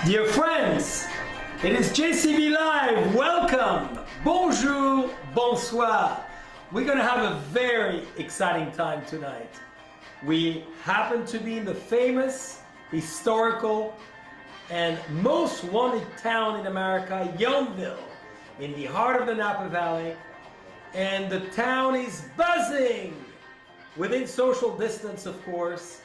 Dear friends, it is JCB Live. Welcome. Bonjour, bonsoir. We're going to have a very exciting time tonight. We happen to be in the famous, historical, and most wanted town in America, Yountville, in the heart of the Napa Valley. And the town is buzzing, within social distance, of course.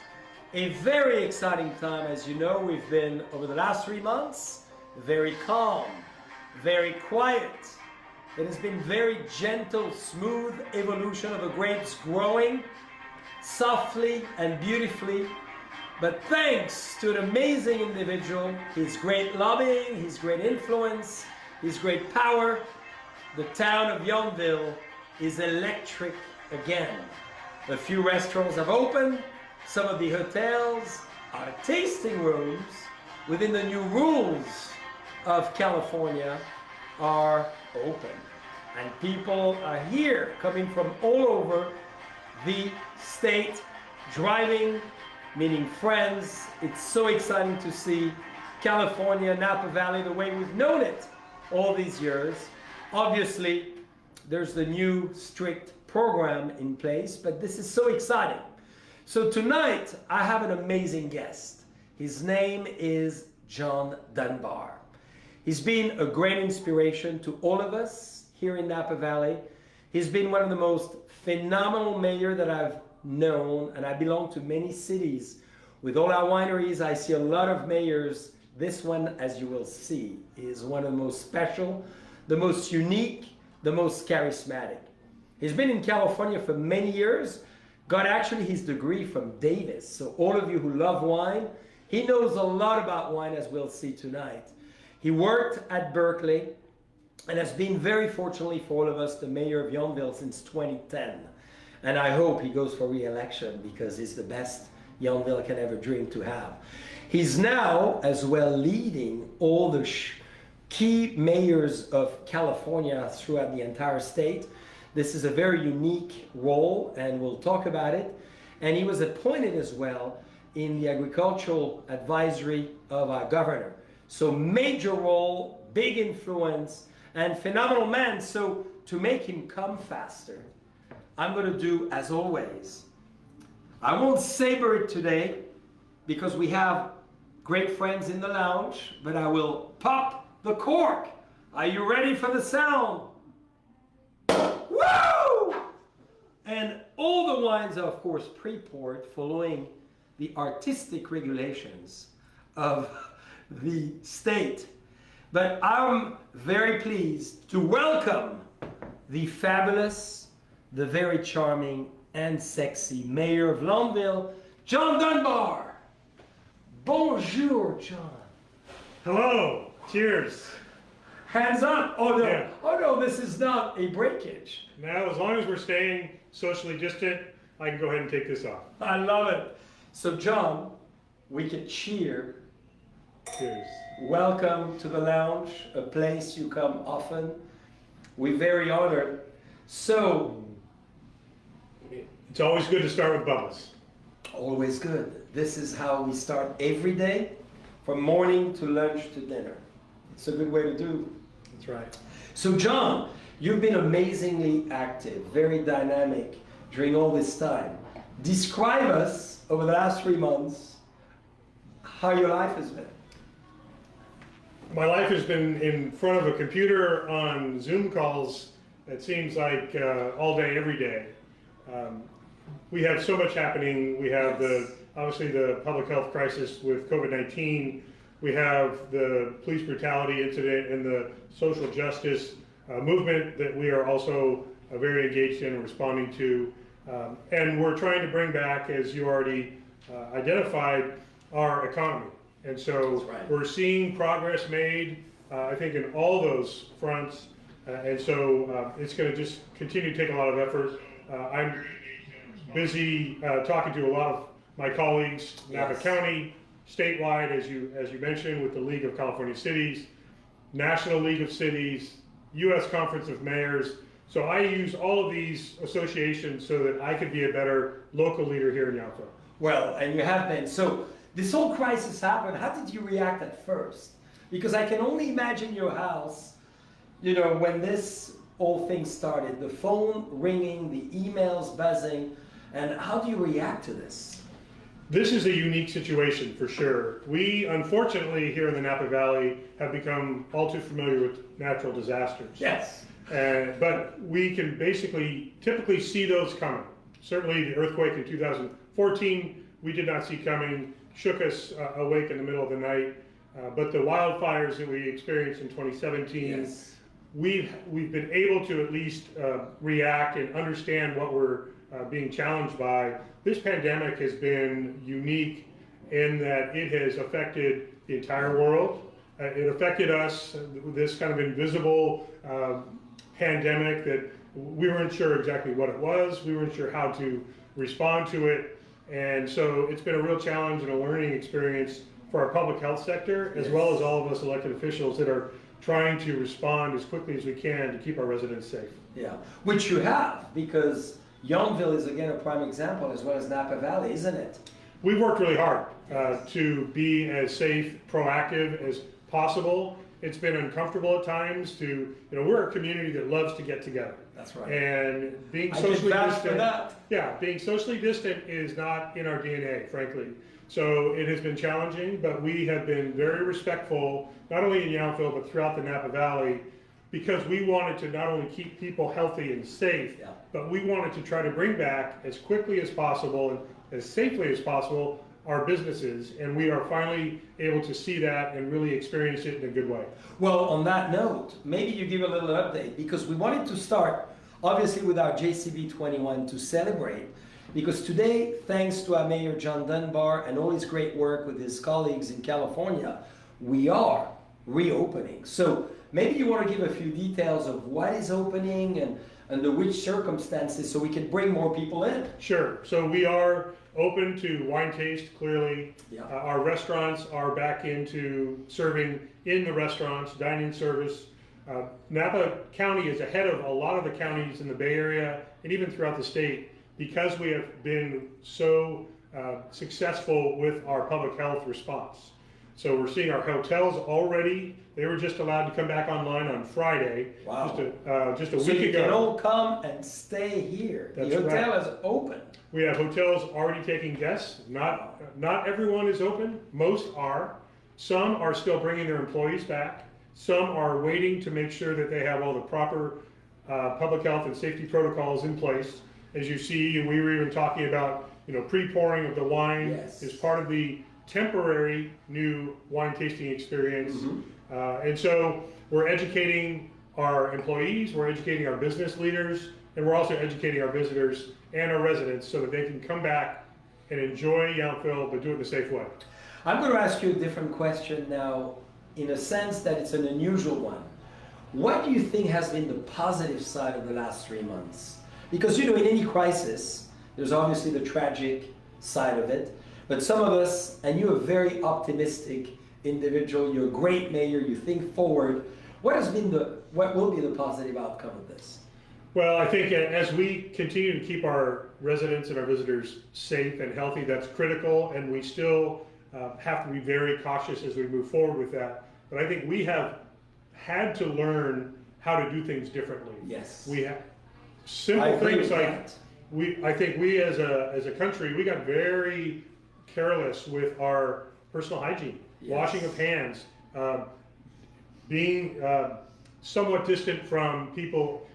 A very exciting time. As you know, we've been, over the last 3 months, very calm, very quiet. It has been very gentle, smooth evolution of the grapes growing softly and beautifully. But thanks to an amazing individual, his great lobbying, his great influence, his great power, the town of Yountville is electric again. A few restaurants have opened. Some of the hotels are tasting rooms within the new rules of California are open. And people are here coming from all over the state, driving, meeting friends. It's so exciting to see California, Napa Valley, the way we've known it all these years. Obviously, there's the new strict program in place, but this is so exciting. So tonight, I have an amazing guest. His name is John Dunbar. He's been a great inspiration to all of us here in Napa Valley. He's been one of the most phenomenal mayors that I've known, and I belong to many cities. With all our wineries, I see a lot of mayors. This one, as you will see, is one of the most special, the most unique, the most charismatic. He's been in California for many years. Got actually his degree from Davis. So all of you who love wine, he knows a lot about wine, as we'll see tonight. He worked at Berkeley and has been, very fortunately for all of us, the mayor of Yountville since 2010. And I hope he goes for re-election because he's the best Yountville can ever dream to have. He's now as well leading all the key mayors of California throughout the entire state. This is a very unique role, and we'll talk about it. And he was appointed as well in the agricultural advisory of our governor. So major role, big influence, and phenomenal man. So to make him come faster, I'm going to do as always. I won't savor it today because we have great friends in the lounge, but I will pop the cork. Are you ready for the sound? Woo! And all the wines are, of course, pre-poured following the artistic regulations of the state. But I'm very pleased to welcome the fabulous, the very charming and sexy mayor of Yountville, John Dunbar. Bonjour, John. Hello. Cheers. Hands up. Oh no. Yeah. Oh no, this is not a breakage. Now, as long as we're staying socially distant, I can go ahead and take this off. I love it. So John, we can cheer. Cheers. Welcome to the lounge, a place you come often. We're very honored. So, It's always good to start with bubbles. always good. This is how we start every day, from morning to lunch to dinner. It's a good way to do. That's right. So John, you've been amazingly active, very dynamic during all this time. Describe us, over the last 3 months, how your life has been. My life has been in front of a computer on Zoom calls, it seems like all day, every day. We have so much happening. We have obviously the public health crisis with COVID-19. We have the police brutality incident and the social justice movement that we are also very engaged in and responding to. And we're trying to bring back, as you already identified, our economy. And so we're seeing progress made, I think, in all those fronts. And so it's going to just continue to take a lot of effort. I'm busy talking to a lot of my colleagues, Napa County, statewide, as you mentioned, with the League of California Cities, National League of Cities, U.S. Conference of Mayors. So I use all of these associations so that I could be a better local leader here in Yountville. Well, and you have been. So this whole crisis happened, how did you react at first? Because I can only imagine your house, you know, when this whole thing started, the phone ringing, the emails buzzing, and how do you react to this? This is a unique situation for sure. We, unfortunately, here in the Napa Valley have become all too familiar with natural disasters. Yes. But we can typically see those coming. Certainly the earthquake in 2014, we did not see coming, shook us awake in the middle of the night. But the wildfires that we experienced in 2017, yes, we've been able to at least react and understand what we're being challenged by. This pandemic has been unique in that it has affected the entire world. It affected us, this kind of invisible pandemic that we weren't sure exactly what it was. We weren't sure how to respond to it. And so it's been a real challenge and a learning experience for our public health sector, as well as all of us elected officials that are trying to respond as quickly as we can to keep our residents safe. Yeah, which you have, because Yountville is again a prime example, as well as Napa Valley, isn't it? We've worked really hard to be as safe, proactive as possible. It's been uncomfortable at times we're a community that loves to get together. That's right. And being socially distant, being socially distant is not in our DNA, frankly. So it has been challenging, but we have been very respectful, not only in Yountville, but throughout the Napa Valley, because we wanted to not only keep people healthy and safe, but we wanted to try to bring back as quickly as possible and as safely as possible our businesses, and we are finally able to see that and really experience it in a good way. Well, on that note, maybe you give a little update, because we wanted to start, obviously, with our JCB 21 to celebrate, because today, thanks to our Mayor John Dunbar and all his great work with his colleagues in California, we are reopening. So maybe you want to give a few details of what is opening and under which circumstances, so we can bring more people in. Sure. So we are open to wine taste, clearly. Yeah. Our restaurants are back into serving in the restaurants, dine-in service. Napa County is ahead of a lot of the counties in the Bay Area and even throughout the state, because we have been so successful with our public health response. So we're seeing our hotels already. They were just allowed to come back online on Friday. Wow. Just a week ago. So you can all come and stay here. That's the hotel right. is open. We have hotels already taking guests. Not everyone is open. Most are. Some are still bringing their employees back. Some are waiting to make sure that they have all the proper public health and safety protocols in place. As you see, we were even talking about, pre-pouring of the wine. Yes. Is part of the temporary new wine tasting experience. Mm-hmm. And so we're educating our employees, we're educating our business leaders, and we're also educating our visitors and our residents so that they can come back and enjoy Yountville, but do it in a safe way. I'm going to ask you a different question now, in a sense that it's an unusual one. What do you think has been the positive side of the last 3 months? Because, in any crisis, there's obviously the tragic side of it, but some of us, and you're a very optimistic individual, you're a great mayor, you think forward. What will be the positive outcome of this? Well, I think as we continue to keep our residents and our visitors safe and healthy, that's critical, and we still have to be very cautious as we move forward with that. But I think we have had to learn how to do things differently. Yes. We have simple things like I think we as a country, we got very careless with our personal hygiene, yes, washing of hands, being somewhat distant from people.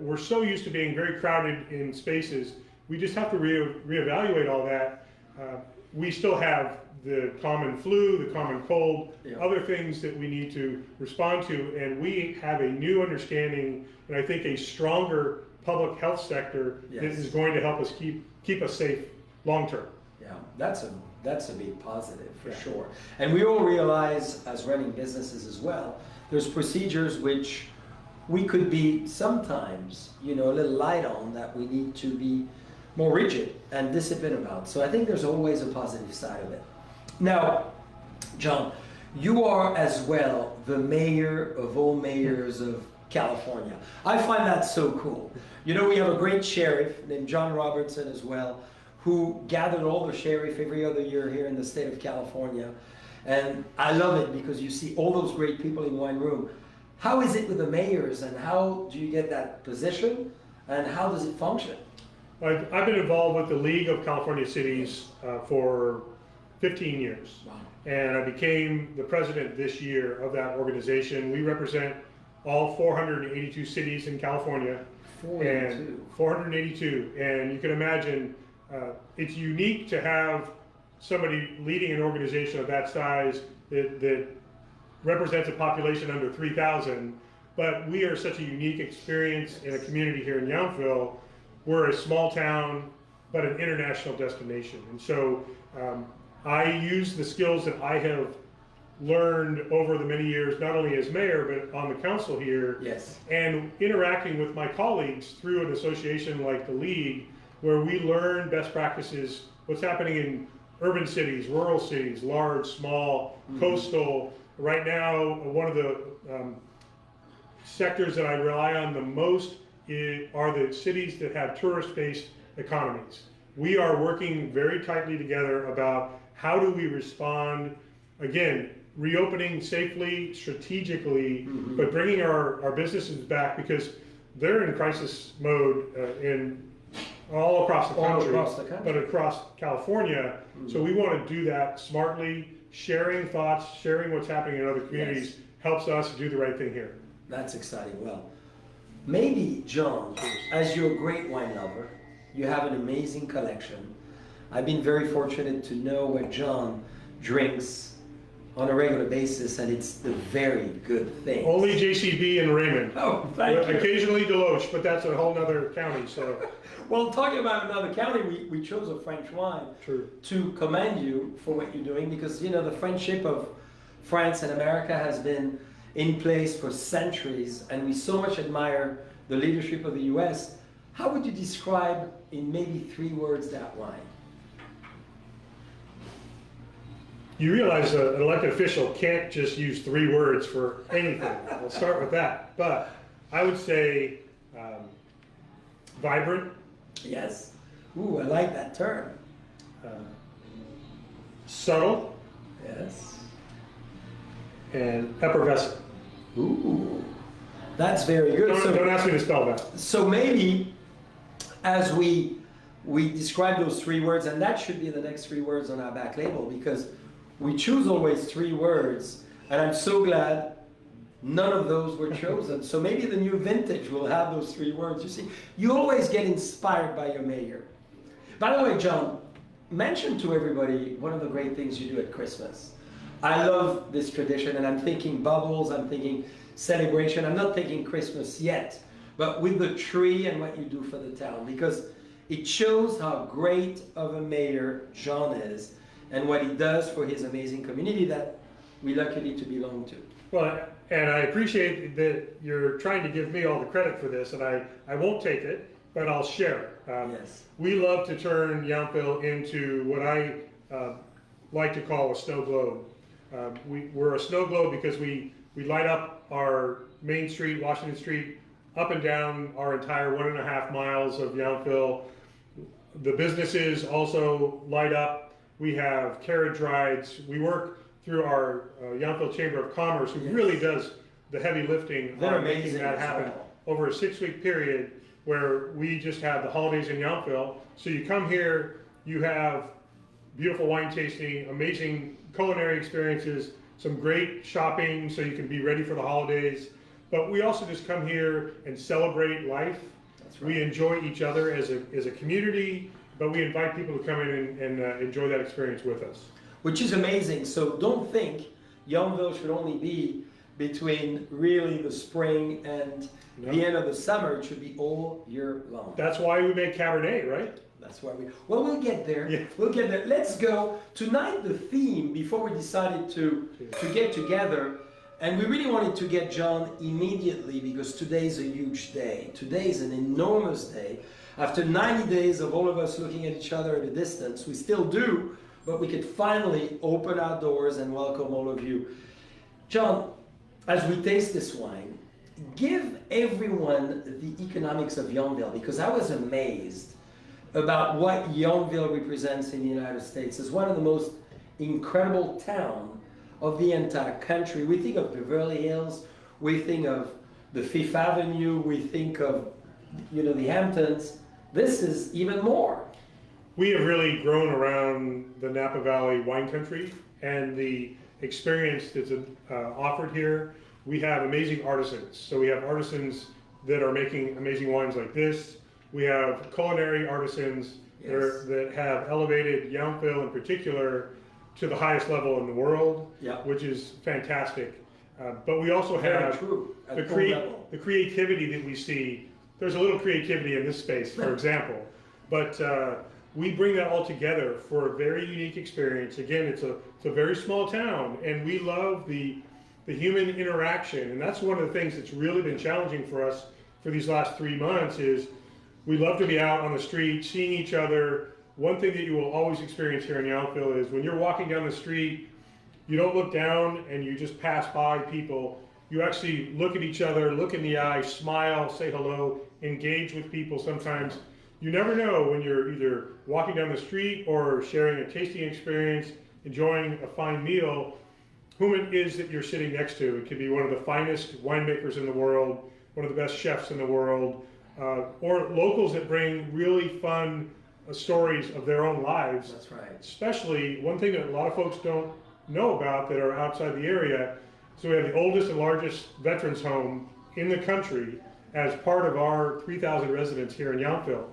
We're so used to being very crowded in spaces. We just have to reevaluate all that. We still have the common flu, the common cold, yeah, other things that we need to respond to, and we have a new understanding, and I think a stronger public health sector, yes, that is going to help us keep us safe long term. Yeah, that's a big positive for, yeah, sure. And we all realize, as running businesses as well, there's procedures which we could be sometimes, a little light on, that we need to be more rigid and disciplined about. So I think there's always a positive side of it. Now, John, you are as well the mayor of all mayors of California. I find that so cool. We have a great sheriff named John Robertson as well, who gathered all the sheriff every other year here in the state of California. And I love it because you see all those great people in one room. How is it with the mayors, and how do you get that position, and how does it function? I've been involved with the League of California Cities for 15 years. Wow. And I became the president this year of that organization. We represent all 482 cities in California. 482. And you can imagine it's unique to have somebody leading an organization of that size that represents a population under 3,000. But we are such a unique experience in a community here in Yountville. We're a small town, but an international destination. And so I use the skills that I have learned over the many years, not only as mayor, but on the council here. Yes. And interacting with my colleagues through an association like the League, where we learn best practices, what's happening in urban cities, rural cities, large, small, coastal. Right now, one of the sectors that I rely on the most are the cities that have tourist-based economies. We are working very tightly together about how do we respond, again, reopening safely, strategically, but bringing our businesses back, because they're in crisis mode all across the country, but across California. So we want to do that smartly, sharing thoughts, sharing what's happening in other communities helps us do the right thing here. That's exciting. Well, maybe, John, as you're a great wine lover, you have an amazing collection. I've been very fortunate to know what John drinks on a regular basis, and it's the very good thing. Only JCB and Raymond. Oh, thank you. Occasionally Deloche, but that's a whole nother county. So, well, talking about another county, we chose a French wine. True. To commend you for what you're doing, because you know the friendship of France and America has been in place for centuries, and we so much admire the leadership of the U.S. How would you describe in maybe 3 words that wine? You realize an elected official can't just use 3 words for anything. We'll start with that. But I would say vibrant. Yes. Ooh, I like that term. Subtle. Yes. And effervescent. Ooh, that's very good. Don't ask me to spell that. So maybe as we describe those 3 words, and that should be the next 3 words on our back label, because we choose always 3 words, and I'm so glad none of those were chosen. So maybe the new vintage will have those 3 words. You see, you always get inspired by your mayor. By the way, John, mention to everybody one of the great things you do at Christmas. I love this tradition, and I'm thinking bubbles, I'm thinking celebration. I'm not thinking Christmas yet, but with the tree and what you do for the town, because it shows how great of a mayor John is and what he does for his amazing community that we luckily to belong to. Well, and I appreciate that you're trying to give me all the credit for this, and I won't take it, but I'll share it. Yes. We love to turn Yountville into what I like to call a snow globe. We're a snow globe because we light up our Main Street, Washington Street, up and down our entire 1.5 miles of Yountville. The businesses also light up. We have carriage rides. We work through our Yountville Chamber of Commerce, who really does the heavy lifting on making that happen over a 6-week period, where we just have the holidays in Yountville. So you come here, you have beautiful wine tasting, amazing culinary experiences, some great shopping so you can be ready for the holidays. But we also just come here and celebrate life. That's right. We enjoy each other as a community, but we invite people to come in and enjoy that experience with us. Which is amazing. So don't think Yountville should only be between really the spring and the end of the summer. It should be all year long. That's why we make Cabernet, right? That's why well, we'll get there. Yeah. We'll get there. Let's go. Tonight, the theme, before we decided to get together, and we really wanted to get John immediately, because today's a huge day. Today is an enormous day. After 90 days of all of us looking at each other at a distance, we still do, but we could finally open our doors and welcome all of you. John, as we taste this wine, give everyone the economics of Yountville, because I was amazed about what Yountville represents in the United States. It's one of the most incredible towns of the entire country. We think of Beverly Hills, we think of the Fifth Avenue, we think of, you know, the Hamptons. This is even more. We have really grown around the Napa Valley wine country and the experience that's offered here. We have amazing artisans. So we have artisans that are making amazing wines like this. We have culinary artisans that have elevated Yountville in particular to the highest level in the world, which is fantastic. But we also have the creativity that we see. There's a little creativity in this space, for example, but we bring that all together for a very unique experience. Again, it's a very small town, and we love the human interaction, and that's one of the things that's really been challenging for us for these last 3 months is we love to be out on the street, seeing each other. One thing that you will always experience here in Yountville is when you're walking down the street, you don't look down and you just pass by people. You actually look at each other, look in the eye, smile, say hello, engage with people. Sometimes you never know when you're either walking down the street or sharing a tasting experience, enjoying a fine meal, whom it is that you're sitting next to. It could be one of the finest winemakers in the world, one of the best chefs in the world, or locals that bring really fun stories of their own lives. That's right. Especially one thing that a lot of folks don't know about that are outside the area. So we have the oldest and largest veterans home in the country as part of our 3,000 residents here in Yountville.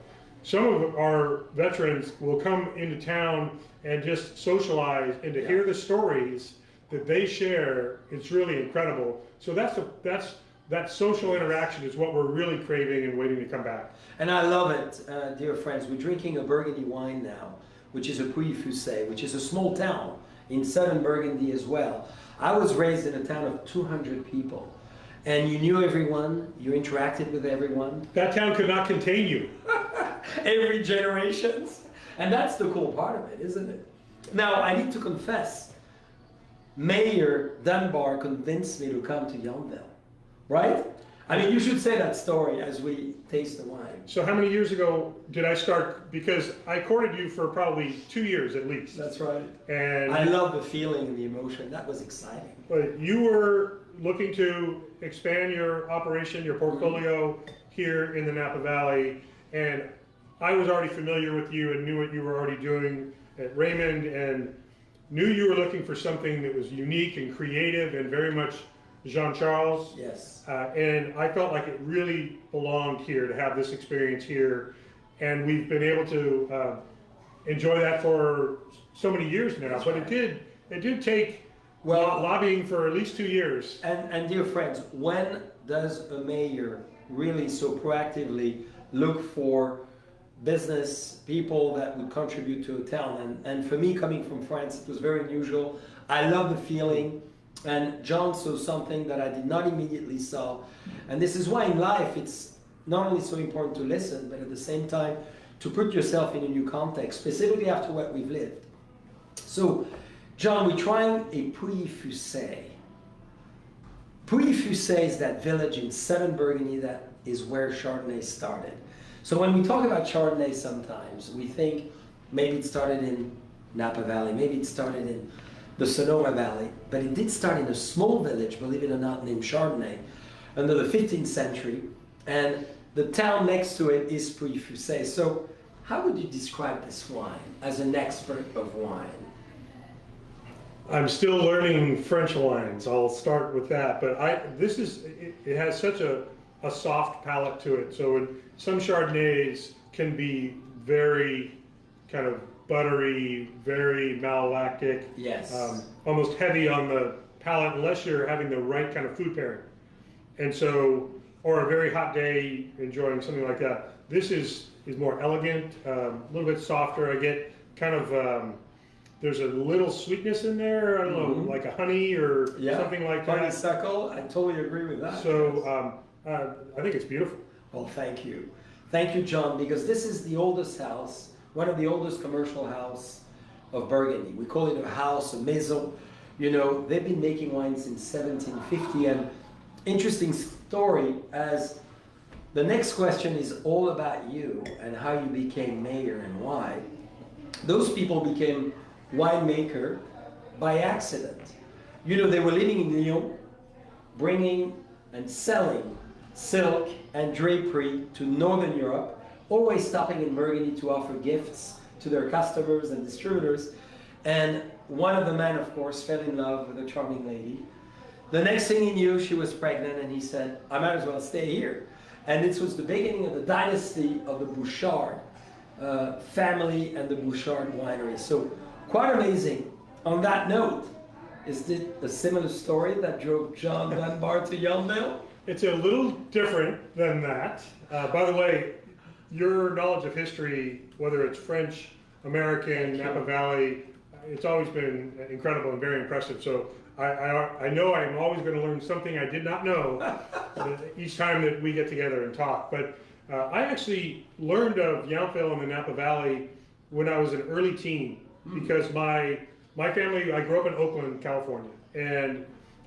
Some of our veterans will come into town and just socialize, and to hear the stories that they share, it's really incredible. So that social interaction is what we're really craving and waiting to come back. And I love it, dear friends. We're drinking a Burgundy wine now, which is a Puy-Fusset, which is a small town in southern Burgundy as well. I was raised in a town of 200 people, and you knew everyone, you interacted with everyone. That town could not contain you. Every generation. And that's the cool part of it, isn't it? Now, I need to confess, Mayor Dunbar convinced me to come to Yountville, right? I mean, you should say that story as we taste the wine. So how many years ago did I start? Because I courted you for probably 2 years at least. That's right. And I love the feeling and the emotion. That was exciting. But you were looking to expand your operation, your portfolio here in the Napa Valley. And I was already familiar with you and knew what you were already doing at Raymond and knew you were looking for something that was unique and creative and very much Jean-Charles. Yes. And I felt like it really belonged here to have this experience here. And we've been able to enjoy that for so many years now. That's but right. it did take lobbying for at least 2 years. And dear friends, when does a mayor really so proactively look for business people that would contribute to a town? And for me, coming from France, it was very unusual. I love the feeling. And John saw something that I did not immediately saw. And this is why in life it's not only so important to listen, but at the same time to put yourself in a new context, specifically after what we've lived. So, John, we're trying a Puy-Fusset. Puy-Fusset is that village in southern Burgundy that is where Chardonnay started. So when we talk about Chardonnay sometimes, we think maybe it started in Napa Valley, maybe it started in the Sonoma Valley, but it did start in a small village, believe it or not, named Chardonnay, under the 15th century, and the town next to it is Puy-Fusset. So how would you describe this wine as an expert of wine? I'm still learning French wines, I'll start with that, but it has such a soft palate to it. So some Chardonnays can be very kind of buttery, very malolactic, yes, almost heavy on the palate unless you're having the right kind of food pairing. And so, or a very hot day enjoying something like that. This is more elegant, a little bit softer. I get kind of, there's a little sweetness in there, I don't know, like a honey or something like that. Honeysuckle, I totally agree with that. So I think it's beautiful. Well, thank you. Thank you, John, because this is the oldest house, one of the oldest commercial house of Burgundy. We call it a house, a maison. You know, they've been making wine since 1750, and interesting story, as The next question is all about you and how you became mayor and why. Those people became winemaker by accident. You know, they were living in Lyon, bringing and selling silk and drapery to Northern Europe, always stopping in Burgundy to offer gifts to their customers and distributors. And one of the men, of course, fell in love with a charming lady. The next thing he knew, she was pregnant, and he said, I might as well stay here. And this was the beginning of the dynasty of the Bouchard family and the Bouchard winery. So quite amazing. On that note, is it a similar story that drove John Dunbar to Yountville? It's a little different than that. By the way, your knowledge of history, whether it's French, American, Napa Valley, it's always been incredible and very impressive. So I know I'm always going to learn something I did not know each time that we get together and talk. But I actually learned of Yountville and the Napa Valley when I was an early teen, because my family, I grew up in Oakland, California, and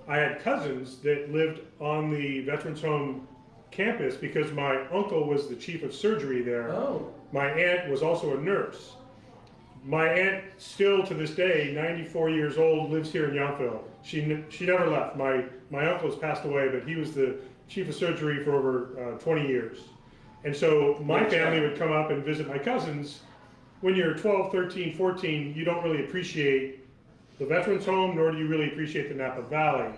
I had cousins that lived on the Veterans Home campus because my uncle was the chief of surgery there. Oh. My aunt was also a nurse. My aunt, still to this day, 94 years old, lives here in Yountville. She never left. My uncle has passed away, but he was the chief of surgery for over 20 years. And so my family would come up and visit my cousins. When you're 12, 13, 14, you don't really appreciate the Veterans Home, nor do you really appreciate the Napa Valley.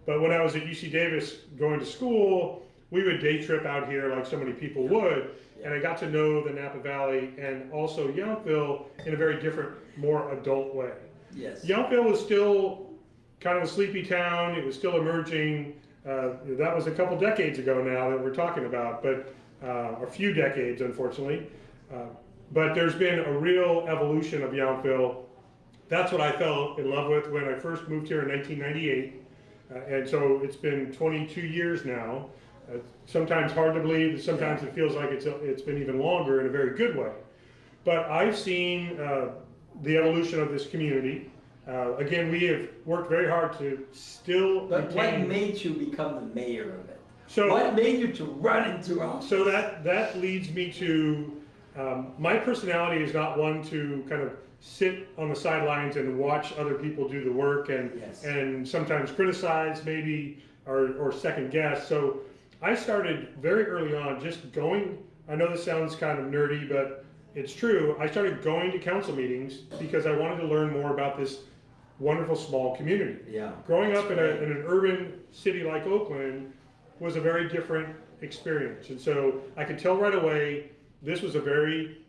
But when I was at UC Davis going to school, we would day trip out here like so many people would, and I got to know the Napa Valley and also Yountville in a very different, more adult way. Yes. Yountville was still kind of a sleepy town. It was still emerging. That was a couple decades ago now that we're talking about, but a few decades, unfortunately. But there's been a real evolution of Yountville. That's what I fell in love with when I first moved here in 1998. And so it's been 22 years now. Sometimes hard to believe, sometimes it feels like it's been even longer in a very good way. But I've seen the evolution of this community. Again, we have worked very hard to still But retain. what made you become the mayor of it? So, what made you to run into office? So that leads me to, my personality is not one to kind of sit on the sidelines and watch other people do the work and sometimes criticize maybe or second guess. So I started very early on just going, I know this sounds kind of nerdy, but it's true. I started going to council meetings because I wanted to learn more about this wonderful small community. Yeah. Growing up in an urban city like Oakland was a very different experience. And so I could tell right away this was a very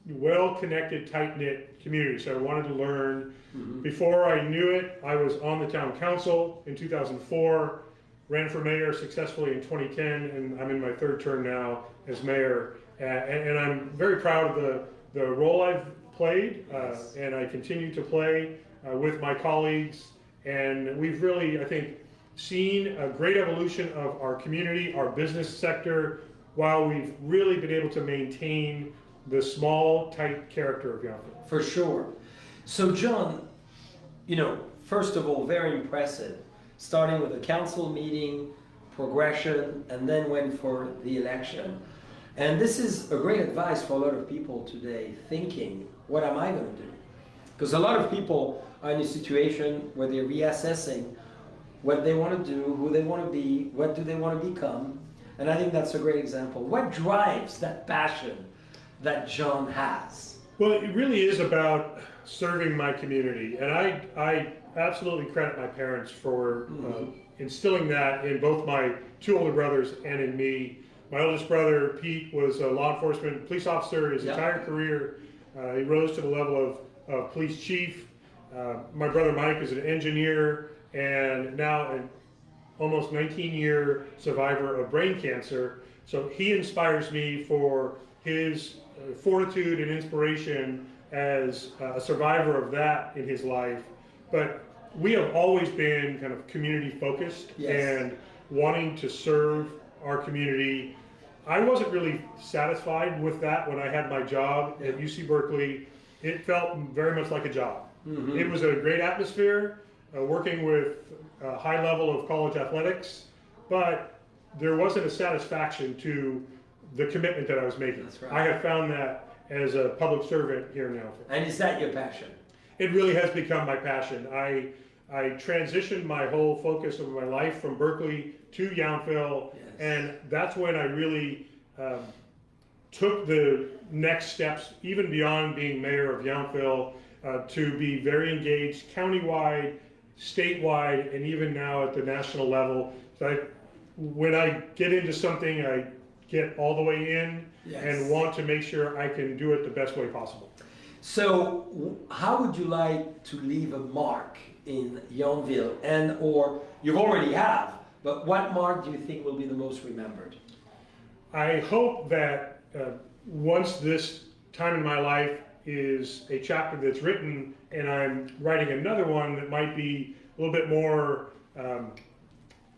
well-connected, tight-knit community. So I wanted to learn. Before I knew it, I was on the town council in 2004, ran for mayor successfully in 2010, and I'm in my third term now as mayor. And I'm very proud of the role I've played, and I continue to play with my colleagues. And we've really, I think, seen a great evolution of our community, our business sector, while we've really been able to maintain the small, tight character of Yountville. For sure. So John, you know, first of all, very impressive. Starting with a council meeting, progression, and then went for the election. And this is a great advice for a lot of people today thinking, what am I going to do? Because a lot of people are in a situation where they're reassessing what they want to do, who they want to be, what do they want to become. And I think that's a great example. What drives that passion that John has? Well, it really is about serving my community. And I absolutely credit my parents for instilling that in both my two older brothers and in me. My oldest brother, Pete, was a law enforcement police officer his entire career. He rose to the level of police chief. My brother Mike is an engineer and now an almost 19-year survivor of brain cancer. So he inspires me for his fortitude and inspiration as a survivor of that in his life. But we have always been kind of community focused and wanting to serve our community. I wasn't really satisfied with that when I had my job at UC Berkeley. It felt very much like a job. It was a great atmosphere, working with a high level of college athletics, but there wasn't a satisfaction to the commitment that I was making. That's right. I have found that as a public servant here in Yountville. And is that your passion? It really has become my passion. I transitioned my whole focus of my life from Berkeley to Yountville, Yes. and that's when I really took the next steps, even beyond being mayor of Yountville, to be very engaged countywide, statewide, and even now at the national level. So when I get into something, I get all the way in. Yes. And want to make sure I can do it the best way possible. So how would you like to leave a mark in Yountville, and or you already have, but what mark do you think will be the most remembered? I hope that once this time in my life is a chapter that's written and I'm writing another one that might be a little bit more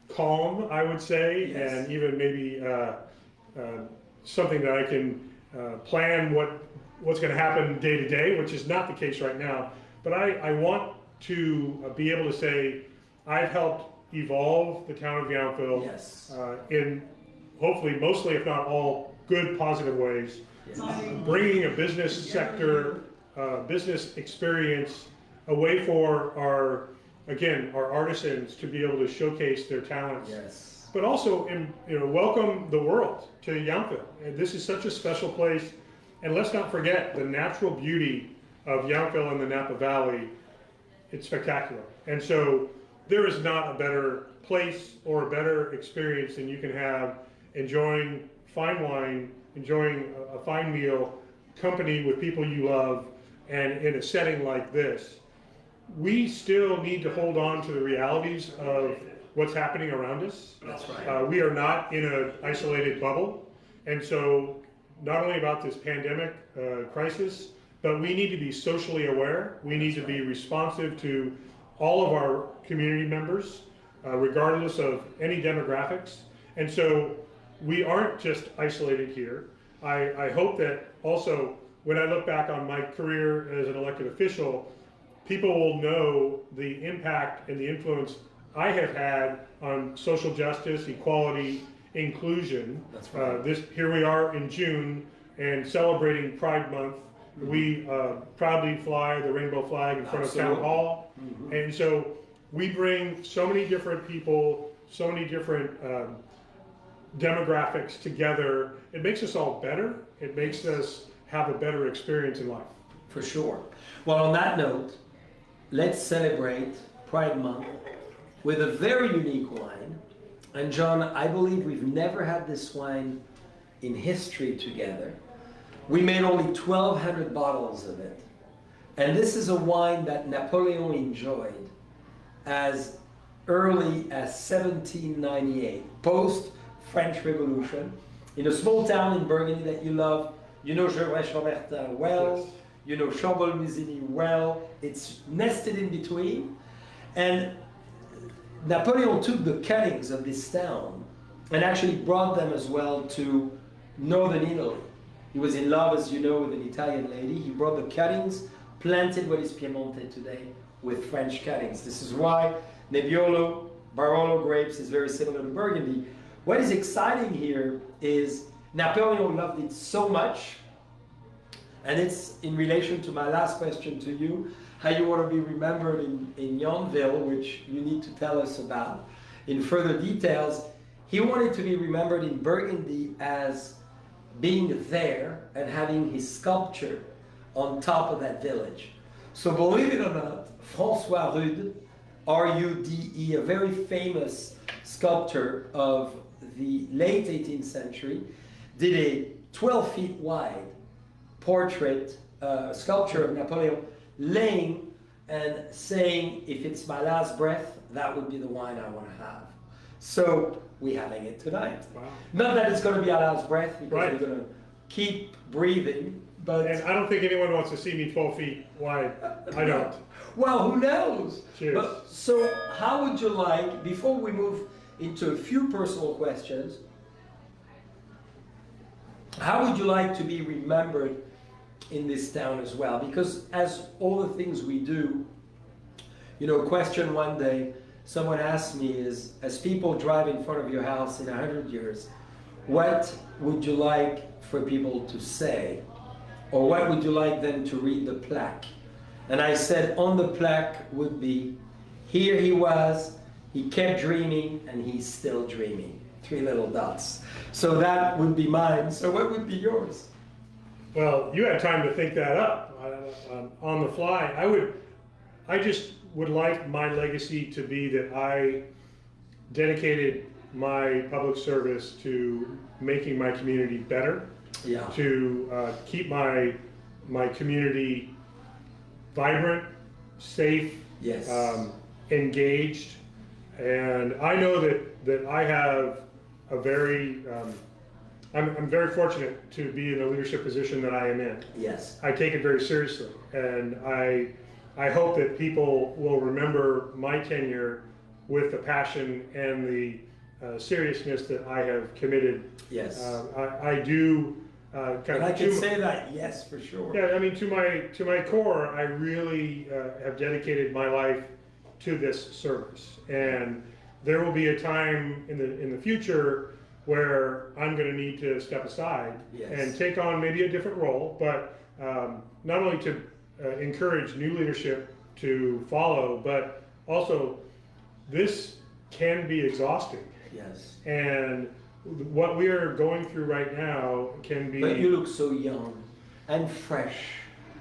calm, I would say, Yes. and even maybe something that I can plan what's going to happen day to day, which is not the case right now. But I want to be able to say I've helped evolve the town of Yountville. Yes. In hopefully mostly, if not all, good, positive ways. Yes. Bringing a business sector, business experience, a way for our artisans to be able to showcase their talents. Yes. But also, welcome the world to Yountville. And this is such a special place. And let's not forget the natural beauty of Yountville and the Napa Valley. It's spectacular. And so there is not a better place or a better experience than you can have enjoying fine wine, enjoying a fine meal, company with people you love, and in a setting like this. We still need to hold on to the realities of what's happening around us. That's right. We are not in an isolated bubble. And so not only about this pandemic crisis, but we need to be socially aware. We need to be responsive to all of our community members, regardless of any demographics. And so we aren't just isolated here. I hope that also, when I look back on my career as an elected official, people will know the impact and the influence I have had on social justice, equality, inclusion. That's right. Here we are in June and celebrating Pride Month. Mm-hmm. We proudly fly the rainbow flag in front Absolutely. of Town Hall. Mm-hmm. And so we bring so many different people, so many different demographics together. It makes us all better. It makes us have a better experience in life. For sure. Well, on that note, let's celebrate Pride Month with a very unique wine. And John, I believe we've never had this wine in history together. We made only 1,200 bottles of it. And this is a wine that Napoleon enjoyed as early as 1798, post-French Revolution, in a small town in Burgundy that you love. You know Gevrey-Chambertin well, Yes. You know Chambol-Musigny well. It's nested in between. And Napoleon took the cuttings of this town and actually brought them as well to northern Italy. He was in love, as you know, with an Italian lady. He brought the cuttings, planted what is Piemonte today with French cuttings. This is why Nebbiolo, Barolo grapes is very similar to Burgundy. What is exciting here is Napoleon loved it so much, and it's in relation to my last question to you, how you want to be remembered in Yountville, which you need to tell us about in further details. He wanted to be remembered in Burgundy as being there and having his sculpture on top of that village. So believe it or not, François Rude, R-U-D-E, a very famous sculptor of the late 18th century, did a 12 feet wide portrait sculpture of Napoleon laying and saying, if it's my last breath, that would be the wine I want to have. So we're having it tonight. Wow. Not that it's going to be our last breath, because Right. we're going to keep breathing, but And I don't think anyone wants to see me 12 feet wide. I don't. well, who knows? Cheers. But, so how would you like, before we move into a few personal questions, how would you like to be remembered in this town as well? Because as all the things we do, question one day, someone asked me is, as people drive in front of your house in 100 years, what would you like for people to say? Or what would you like them to read the plaque? And I said on the plaque would be, here he was, he kept dreaming, and he's still dreaming. 3 little dots. So that would be mine. So what would be yours? Well, you had time to think that up on the fly. I just would like my legacy to be that I dedicated my public service to making my community better, Yeah. to keep my community vibrant, safe, Yes. engaged, and I know that I have a very I'm very fortunate to be in the leadership position that I am in. Yes. I take it very seriously, and I hope that people will remember my tenure with the passion and the seriousness that I have committed. Yes. I do kind And of. I can say that, yes, for sure. Yeah, I mean, to my core, I really have dedicated my life to this service, and there will be a time in the future where I'm going to need to step aside Yes. and take on maybe a different role, but not only to encourage new leadership to follow, but also this can be exhausting. Yes. And what we are going through right now can be. But you look so young and fresh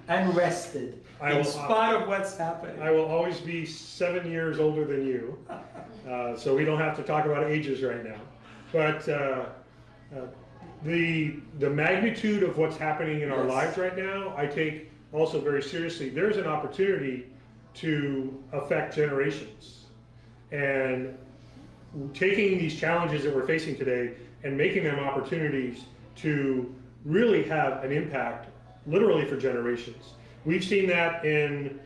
and rested in spite of what's happening. I will always be 7 years older than you, so we don't have to talk about ages right now. But the magnitude of what's happening in our Yes. lives right now, I take also very seriously. There's an opportunity to affect generations, and taking these challenges that we're facing today and making them opportunities to really have an impact, literally for generations. We've seen that in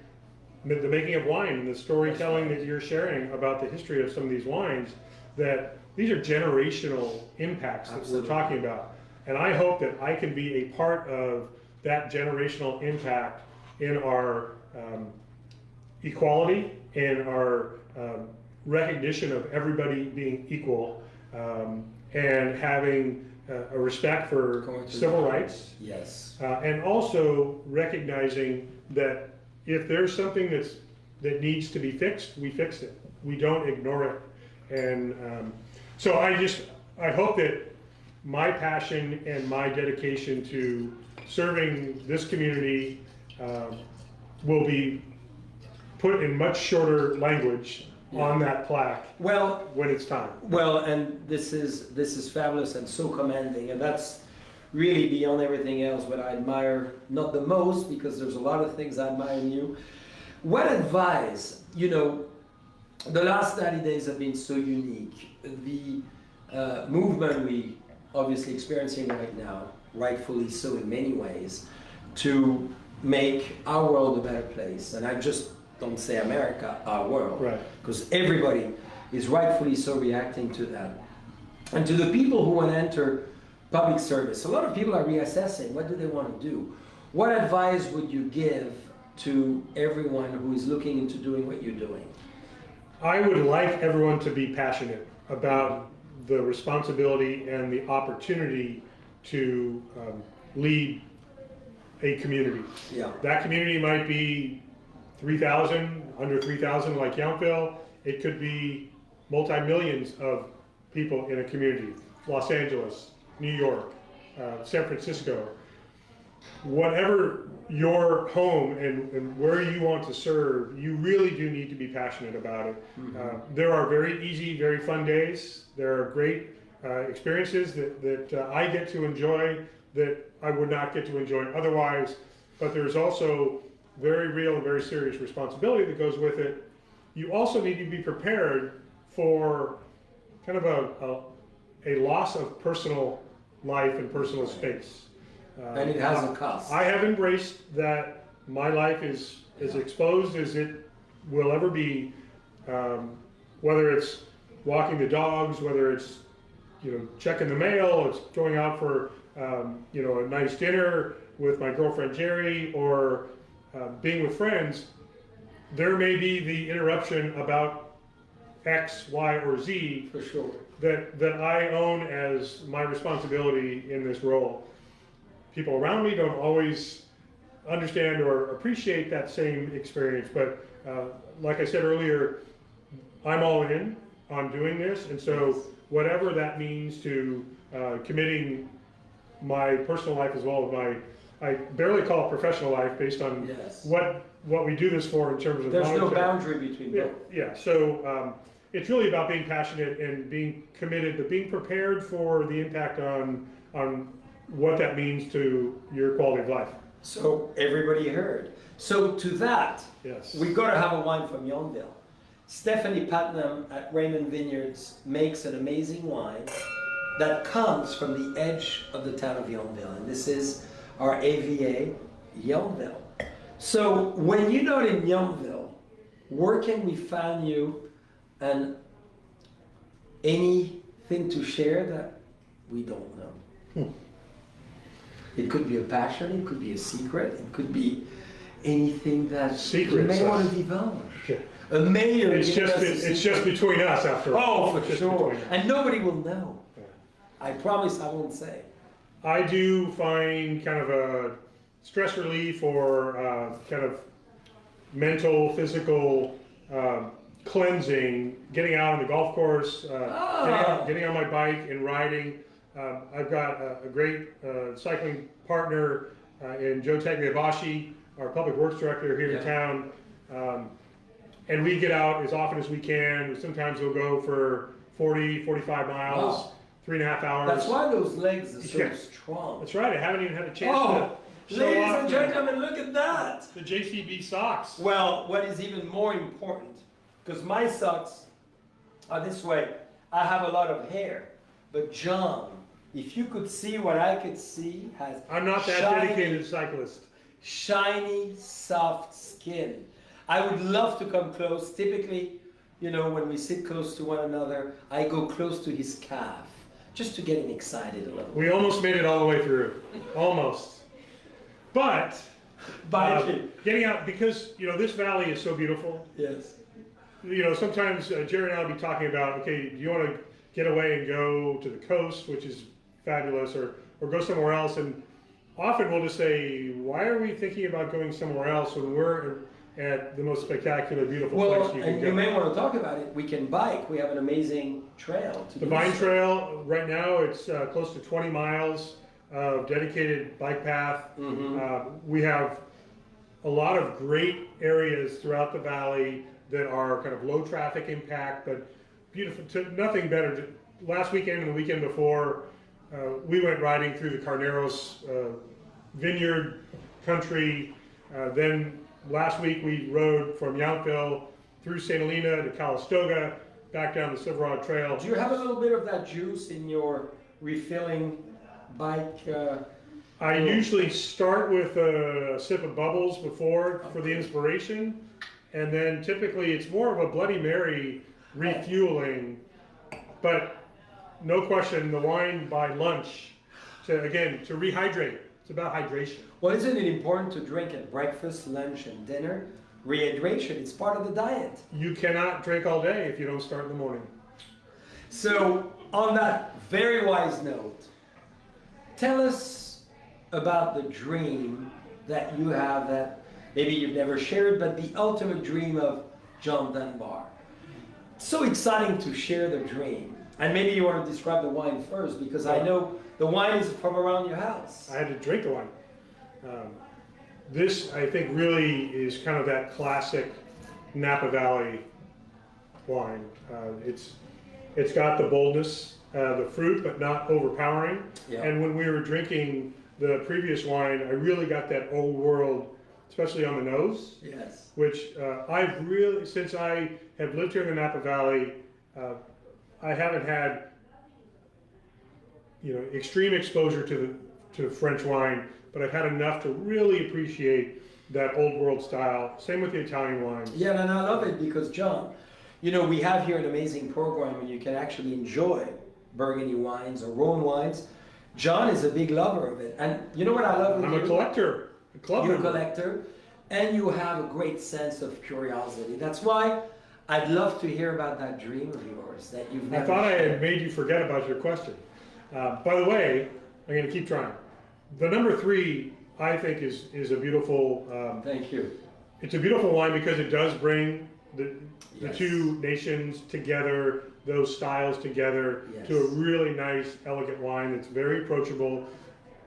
the making of wine and the storytelling that you're sharing about the history of some of these wines, that these are generational impacts that Absolutely. we're talking about. And I hope that I can be a part of that generational impact in our equality, in our recognition of everybody being equal, and having a respect for civil rights. Yes. And also recognizing that if there's something that needs to be fixed, we fix it. We don't ignore it. And so I hope that my passion and my dedication to serving this community will be put in much shorter language on that plaque Well, when it's time. well, and this is fabulous and so commanding, and that's really beyond everything else what I admire, not the most, because there's a lot of things I admire in you. What advice, the last 90 days have been so unique. The movement we obviously experiencing right now, rightfully so in many ways, to make our world a better place. And I just don't say America, our world, Right. because everybody is rightfully so reacting to that. And to the people who want to enter public service, a lot of people are reassessing, what do they want to do? What advice would you give to everyone who is looking into doing what you're doing? I would like everyone to be passionate about the responsibility and the opportunity to lead a community. Yeah. That community might be 3,000, under 3,000 like Yountville. It could be multi-millions of people in a community. Los Angeles, New York, San Francisco. Whatever your home and where you want to serve, you really do need to be passionate about it. Mm-hmm. There are very easy, very fun days. There are great experiences that I get to enjoy that I would not get to enjoy otherwise. But there's also very real and very serious responsibility that goes with it. You also need to be prepared for kind of a loss of personal life and personal space. And it has a cost. I have embraced that my life is as exposed as it will ever be, whether it's walking the dogs, whether it's checking the mail, it's going out for a nice dinner with my girlfriend Jerry, or being with friends. There may be the interruption about X, Y, or Z For sure. that I own as my responsibility in this role. People around me don't always understand or appreciate that same experience, but like I said earlier, I'm all in on doing this, and so whatever that means to committing my personal life as well as I barely call it professional life based on Yes. what we do this for in terms of There's no monetary. boundary between both. Yeah, so it's really about being passionate and being committed, but being prepared for the impact on what that means to your quality of life. So everybody heard. So to that, Yes. we got to have a wine from Yountville. Stephanie Putnam at Raymond Vineyards makes an amazing wine that comes from the edge of the town of Yountville, and this is our AVA Yountville. So when you're not in Yountville, where can we find you, and anything to share that we don't know? It could be a passion, it could be a secret, it could be anything that you may want to divulge. Yeah. A mayor. It's just between us after all. Oh, for It's just sure. between us. And nobody will know. Yeah. I promise I won't say. I do find kind of a stress relief or kind of mental, physical cleansing, getting out on the golf course, getting on my bike and riding. I've got a great cycling partner in Joe Tagliabashi, our public works director here in town. And we get out as often as we can. Sometimes we'll go for 40, 45 miles, 3.5 hours. That's why those legs are so Yeah. strong. That's right, I haven't even had a chance to show ladies off and gentlemen, look at that. the JCB socks. Well, what is even more important, because my socks are this way, I have a lot of hair, but John, if you could see what I could see, has I'm not that shiny, dedicated cyclist. shiny, soft skin. I would love to come close. Typically, you know, when we sit close to one another, I go close to his calf, just to get him excited a little. We almost made it all the way through, almost. But getting out, because you know this valley is so beautiful. Yes. You know, sometimes Jerry and I will be talking about, okay, do you want to get away and go to the coast, which is fabulous, or go somewhere else? And often we'll just say, why are we thinking about going somewhere else when we're at the most spectacular, beautiful place you can and go? you may want to talk about it. We can bike. We have an amazing trail to The do Vine so. Trail, right now, it's close to 20 miles of dedicated bike path. We have a lot of great areas throughout the valley that are kind of low traffic impact, but beautiful, nothing better. Last weekend and the weekend before, we went riding through the Carneros vineyard country. Then last week we rode from Yountville through St. Helena to Calistoga, back down the Silverado Trail. Do you have a little bit of that juice in your refilling bike? I usually start with a sip of bubbles before for the inspiration, and then typically it's more of a Bloody Mary refueling, but no question the wine by lunch to rehydrate. It's about hydration. Well, isn't it important to drink at breakfast, lunch, and dinner? Rehydration, it's part of the diet. You cannot drink all day if you don't start in the morning. So, on that very wise note, tell us about the dream that you have that maybe you've never shared, but the ultimate dream of John Dunbar. It's so exciting to share the dream. And maybe you want to describe the wine first, because I know the wine is from around your house. I had to drink the wine. This, I think, really is kind of that classic Napa Valley wine. It's got the boldness, the fruit, but not overpowering. Yeah. And when we were drinking the previous wine, I really got that old world, especially on the nose. Yes. Which I've really, since I have lived here in the Napa Valley, I haven't had, extreme exposure to French wine, but I've had enough to really appreciate that old world style. Same with the Italian wines. Yeah, and I love it because, John, we have here an amazing program where you can actually enjoy Burgundy wines or Rhone wines. John is a big lover of it. And you know what I love with I'm you? a collector, a club You're a member. collector, and you have a great sense of curiosity. That's why I'd love to hear about that dream of yours that you've never I thought I shared. had made you forget about your question. By the way, I'm going to keep trying. The number 3, I think, is a beautiful. Thank you. It's a beautiful wine because it does bring the Yes. two nations together, those styles together, Yes. to a really nice, elegant wine that's very approachable.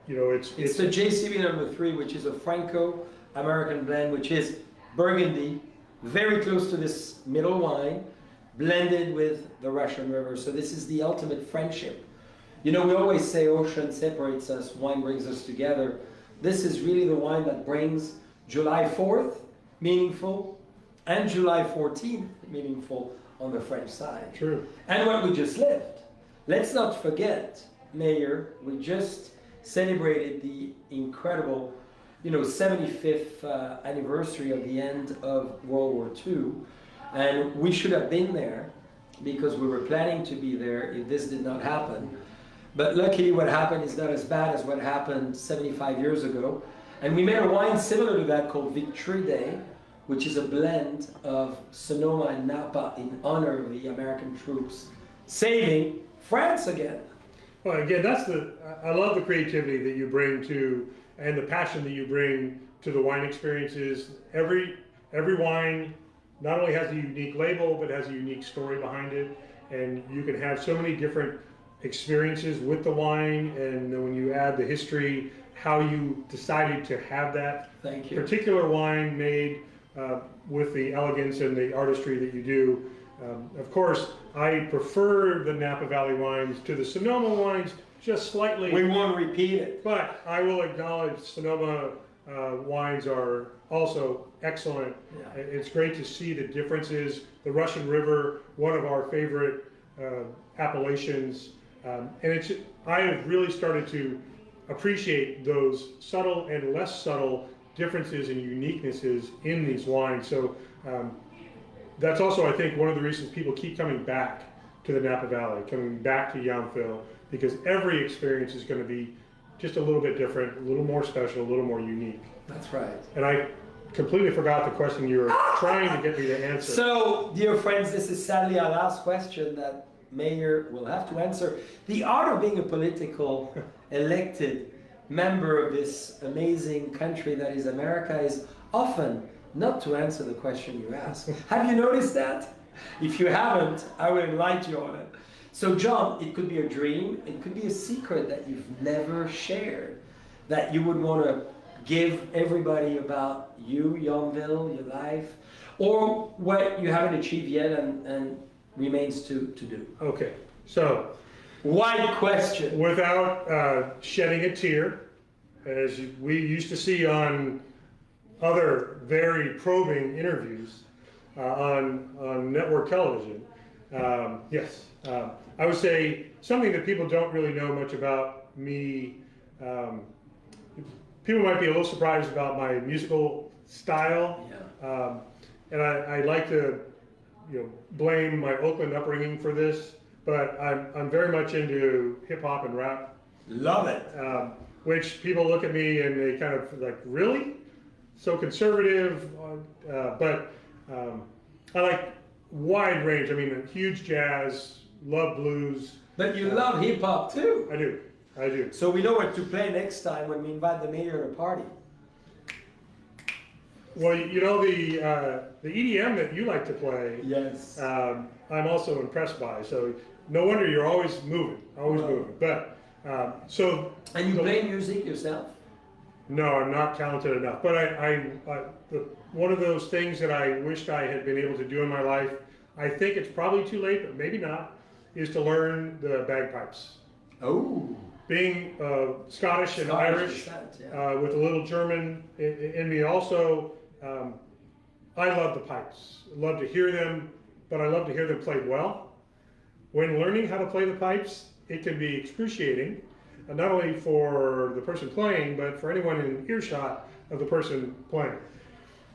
You know, It's the JCB number 3, which is a Franco-American blend, which is Burgundy, very close to this middle wine, blended with the Russian River. So this is the ultimate friendship. You know, we always say ocean separates us, wine brings us together. This is really the wine that brings July 4th meaningful and July 14th meaningful on the French side. True. And what we just lived. Let's not forget, Mayor, we just celebrated the incredible, 75th anniversary of the end of World War II. And we should have been there because we were planning to be there if this did not happen. But luckily what happened is not as bad as what happened 75 years ago. And we made a wine similar to that called Victory Day, which is a blend of Sonoma and Napa in honor of the American troops saving France again. Well, again, I love the creativity that you bring to, and the passion that you bring to the wine experiences. Every wine not only has a unique label, but has a unique story behind it. And you can have so many different experiences with the wine, and then when you add the history, how you decided to have that Thank you. particular wine made with the elegance and the artistry that you do. Of course, I prefer the Napa Valley wines to the Sonoma wines just slightly. We won't repeat it. But I will acknowledge Sonoma wines are also excellent. Yeah. It's great to see the differences. The Russian River, one of our favorite appellations, and I have really started to appreciate those subtle and less subtle differences and uniquenesses in these wines. So that's also, I think, one of the reasons people keep coming back to the Napa Valley, coming back to Yountville, because every experience is going to be just a little bit different, a little more special, a little more unique. That's right. And I completely forgot the question you were trying to get me to answer. So, dear friends, this is sadly our last question that Mayor will have to answer. The art of being a political elected member of this amazing country that is America is often not to answer the question you ask. Have you noticed that? If you haven't, I will enlighten you on it. So John, it could be a dream, it could be a secret that you've never shared, that you would want to give everybody about you, Yountville, your life, or what you haven't achieved yet and remains to do. Okay, so Wide question. without shedding a tear, as we used to see on other very probing interviews on network television, yes, I would say something that people don't really know much about me. People might be a little surprised about my musical style, Yeah. and I like to, blame my Oakland upbringing for this. But I'm very much into hip hop and rap, Love it. which people look at me and they kind of like, really? So conservative, but I like wide range. I mean, huge jazz, love blues. But you love hip hop too. I do. So we know what to play next time when we invite the mayor to a party. Well, the EDM that you like to play, Yes. I'm also impressed by. So no wonder you're always moving, always Wow. moving. But so. And you play music yourself? No, I'm not talented enough. But one of those things that I wished I had been able to do in my life, I think it's probably too late, but maybe not, is to learn the bagpipes. Oh. Being Scottish and Irish, descent, yeah. with a little German in me also, I love the pipes. I love to hear them, but I love to hear them played well. When learning how to play the pipes, it can be excruciating, not only for the person playing, but for anyone in earshot of the person playing.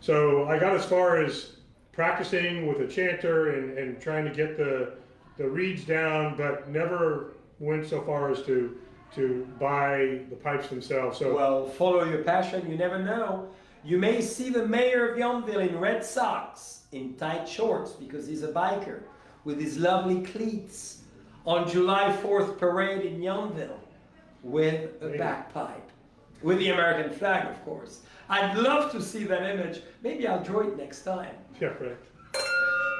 So I got as far as practicing with a chanter and trying to get the reeds down, but never went so far as to buy the pipes themselves. So Well, follow your passion. You never know. You may see the mayor of Yountville in red socks, in tight shorts because he's a biker, with his lovely cleats on July 4th parade in Yountville with a bagpipe, with the American flag, of course. I'd love to see that image. Maybe I'll draw it next time. Yeah, right.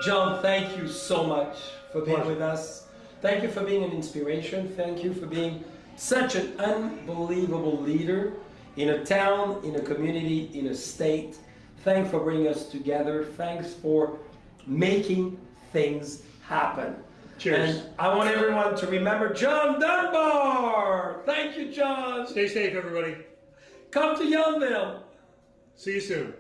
John, thank you so much for being with us. Thank you for being an inspiration. Thank you for being such an unbelievable leader in a town, in a community, in a state. Thanks for bringing us together. Thanks for making things happen. Cheers. And I want everyone to remember John Dunbar. Thank you, John. Stay safe, everybody. Come to Yountville. See you soon.